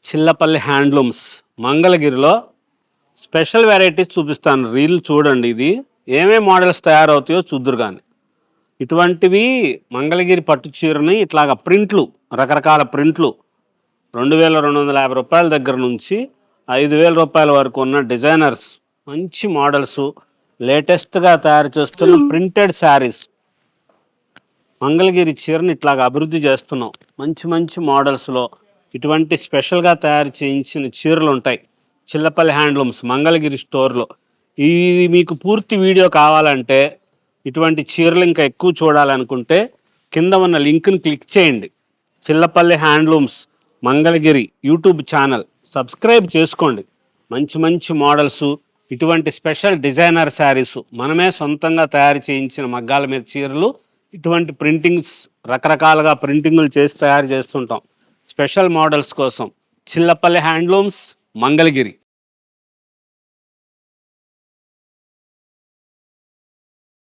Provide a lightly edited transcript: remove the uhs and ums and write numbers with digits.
Chillapalli handlooms మంగళగిరిలో special varieties చూపిస్తాను. Reel చూడండి. ఇది ఏమేమి మోడల్స్ తయారవుతాయో చూద్దురు కానీ. ఇటువంటివి మంగళగిరి పట్టు చీరని ఇట్లాగా ప్రింట్లు, రకరకాల ప్రింట్లు 2250 రూపాయల దగ్గర నుంచి 5000 రూపాయల వరకు ఉన్న డిజైనర్స్ మంచి మోడల్స్, లేటెస్ట్గా తయారు చేస్తున్న ప్రింటెడ్ శారీస్. మంగళగిరి చీరని ఇట్లాగా అభివృద్ధి చేస్తున్నాం. మంచి మంచి మోడల్స్లో ఇటువంటి స్పెషల్గా తయారు చేయించిన చీరలు ఉంటాయి చిల్లపల్లి హ్యాండ్లూమ్స్ మంగళగిరి స్టోర్లో. ఈ మీకు పూర్తి వీడియో కావాలంటే, ఇటువంటి చీరలు ఇంకా ఎక్కువ చూడాలనుకుంటే కింద ఉన్న లింక్ని క్లిక్ చేయండి. Chillapalli handlooms Mangalagiri YouTube channel subscribe చేసుకోండి. మంచి మంచి మోడల్స్, ఇటువంటి స్పెషల్ డిజైనర్ శారీస్, మనమే సొంతంగా తయారు చేయించిన మగ్గాల మీద చీరలు, ఇటువంటి ప్రింటింగ్స్ రకరకాలుగా ప్రింటింగులు చేసి తయారు చేస్తుంటాం స్పెషల్ మోడల్స్ కోసం. చిల్లపల్లి హ్యాండ్లూమ్స్ మంగళగిరి.